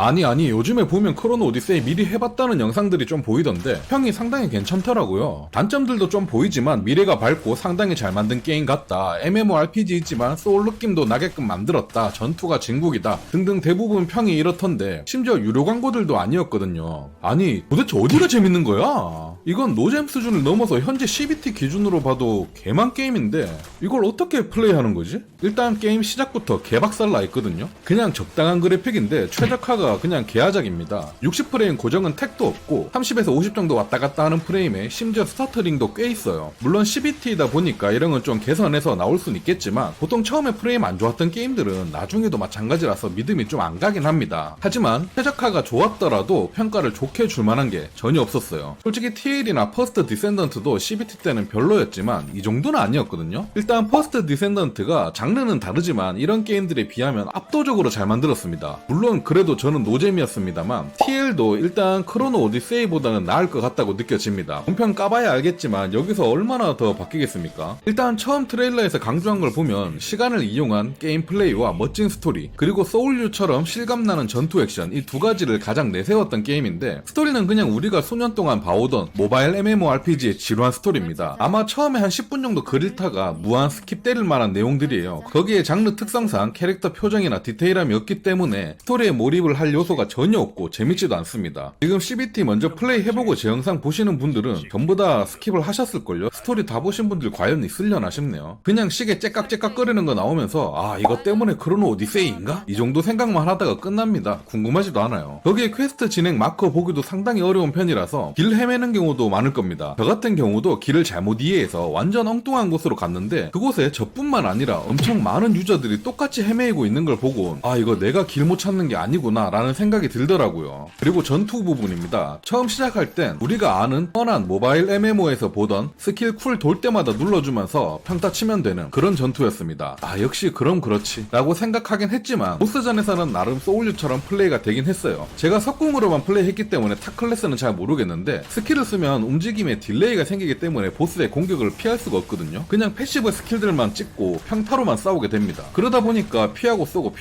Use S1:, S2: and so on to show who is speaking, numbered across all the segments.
S1: 아니 요즘에 보면 크로노 오디세이 미리 해봤다는 영상들이 좀 보이던데 평이 상당히 괜찮더라고요. 단점들도 좀 보이지만 미래가 밝고 상당히 잘 만든 게임 같다, MMORPG이지만 소울 느낌도 나게끔 만들었다, 전투가 진국이다 등등 대부분 평이 이렇던데 심지어 유료 광고들도 아니었거든요. 아니 도대체 어디가 재밌는 거야? 이건 노잼 수준을 넘어서 현재 CBT 기준으로 봐도 개만 게임인데 이걸 어떻게 플레이하는 거지? 일단 게임 시작부터 개박살 나 있거든요. 그냥 적당한 그래픽인데 최적화가 그냥 개하작입니다. 60프레임 고정은 택도 없고 30에서 50 정도 왔다 갔다 하는 프레임에 심지어 스타터링도 꽤 있어요. 물론 CBT이다 보니까 이런 건 좀 개선해서 나올 순 있겠지만 보통 처음에 프레임 안 좋았던 게임들은 나중에도 마찬가지라서 믿음이 좀 안 가긴 합니다. 하지만 최적화가 좋았더라도 평가를 좋게 줄 만한 게 전혀 없었어요. 솔직히 TL이나 퍼스트 디센던트도 CBT 때는 별로였지만 이 정도는 아니었거든요. 일단 퍼스트 디센던트가 장르는 다르지만 이런 게임들에 비하면 압도적으로 잘 만들었습니다. 물론 그래도 저는 노잼이었습니다만 TL도 일단 크로노 오디세이보다는 나을 것 같다고 느껴집니다. 본편 까봐야 알겠지만 여기서 얼마나 더 바뀌겠습니까? 일단 처음 트레일러에서 강조한 걸 보면 시간을 이용한 게임 플레이와 멋진 스토리, 그리고 소울류처럼 실감나는 전투 액션, 이 두 가지를 가장 내세웠던 게임인데 스토리는 그냥 우리가 수년 동안 봐오던 모바일 MMORPG의 지루한 스토리입니다. 아마 처음에 한 10분 정도 그릴타가 무한 스킵 때릴 만한 내용들이에요. 거기에 장르 특성상 캐릭터 표정이나 디테일함이 없기 때문에 스토리에 몰입을 할 요소가 전혀 없고 재밌지도 않습니다. 지금 CBT 먼저 플레이 해보고 제 영상 보시는 분들은 전부 다 스킵을 하셨을걸요? 스토리 다 보신 분들 과연 있으려나 싶네요. 그냥 시계 째깍째깍 거리는 거 나오면서 아 이것 때문에 크로노 오디세이인가? 이 정도 생각만 하다가 끝납니다. 궁금하지도 않아요. 거기에 퀘스트 진행 마커 보기도 상당히 어려운 편이라서 길 헤매는 경우도 많을 겁니다. 저 같은 경우도 길을 잘못 이해해서 완전 엉뚱한 곳으로 갔는데 그곳에 저뿐만 아니라 엄청 많은 유저들이 똑같이 헤매이고 있는 걸 보고 아 이거 내가 길 못 찾는 게 아니구나 라는 생각이 들더라고요. 그리고 전투 부분입니다. 처음 시작할 땐 우리가 아는 뻔한 모바일 MMO에서 보던 스킬 쿨 돌 때마다 눌러주면서 평타 치면 되는 그런 전투였습니다. 아 역시 그럼 그렇지 라고 생각하긴 했지만 보스전에서는 나름 소울류처럼 플레이가 되긴 했어요. 제가 석궁으로만 플레이했기 때문에 타 클래스는 잘 모르겠는데 스킬을 쓰면 움직임에 딜레이가 생기기 때문에 보스의 공격을 피할 수가 없거든요. 그냥 패시브 스킬들만 찍고 평타로만 싸우게 됩니다. 그러다 보니까 피하고 쏘고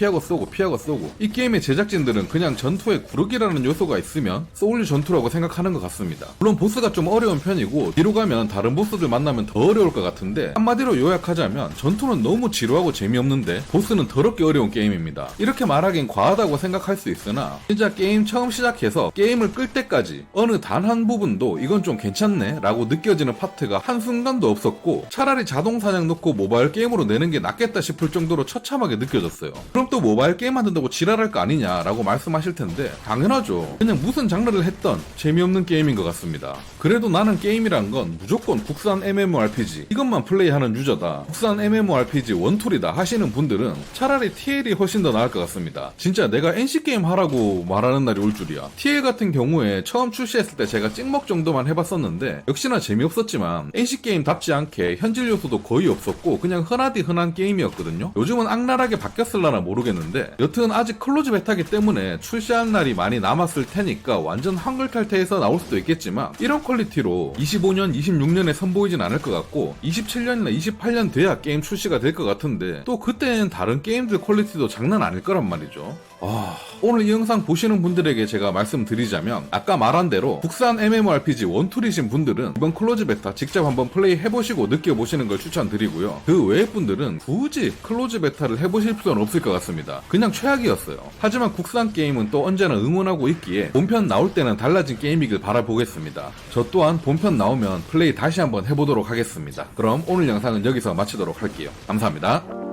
S1: 이 게임의 제작진들은 그냥 전투에 구르기라는 요소가 있으면 소울류 전투라고 생각하는 것 같습니다. 물론 보스가 좀 어려운 편이고 뒤로 가면 다른 보스들 만나면 더 어려울 것 같은데 한마디로 요약하자면 전투는 너무 지루하고 재미없는데 보스는 더럽게 어려운 게임입니다. 이렇게 말하긴 과하다고 생각할 수 있으나 진짜 게임 처음 시작해서 게임을 끌 때까지 어느 단 한 부분도 이건 좀 괜찮네 라고 느껴지는 파트가 한순간도 없었고 차라리 자동 사냥 놓고 모바일 게임으로 내는 게 낫겠다 싶을 정도로 처참하게 느껴졌어요. 그럼 또 모바일 게임 만든다고 지랄할 거 아니냐 라고 말씀하실 텐데 당연하죠. 그냥 무슨 장르를 했던 재미없는 게임인 것 같습니다. 그래도 나는 게임이란 건 무조건 국산 MMORPG 이것만 플레이하는 유저다, 국산 MMORPG 원툴이다 하시는 분들은 차라리 TL이 훨씬 더 나을 것 같습니다. 진짜 내가 NC게임 하라고 말하는 날이 올 줄이야. TL 같은 경우에 처음 출시했을 때 제가 찍먹 정도만 해봤었는데 역시나 재미없었지만 NC게임답지 않게 현질 요소도 거의 없었고 그냥 흔하디 흔한 게임이었거든요. 요즘은 악랄하게 바뀌었을라나 모르겠는데 여튼 아직 클로즈 베타기 때문에 출시할 날이 많이 남았을 테니까 완전 한글탈퇴해서 나올 수도 있겠지만 이런 퀄리티로 25년, 26년에 선보이진 않을 것 같고 27년이나 28년 돼야 게임 출시가 될 것 같은데 또 그때는 다른 게임들 퀄리티도 장난 아닐 거란 말이죠. 오늘 이 영상 보시는 분들에게 제가 말씀드리자면 아까 말한 대로 국산 MMORPG 원툴이신 분들은 이번 클로즈 베타 직접 한번 플레이 해보시고 느껴보시는 걸 추천드리고요. 그 외의 분들은 굳이 클로즈 베타를 해보실 필요는 없을 것 같습니다. 그냥 최악이었어요. 하지만 국산 게임은 또 언제나 응원하고 있기에 본편 나올 때는 달라진 게임이길 바라보겠습니다. 저 또한 본편 나오면 플레이 다시 한번 해보도록 하겠습니다. 그럼 오늘 영상은 여기서 마치도록 할게요. 감사합니다.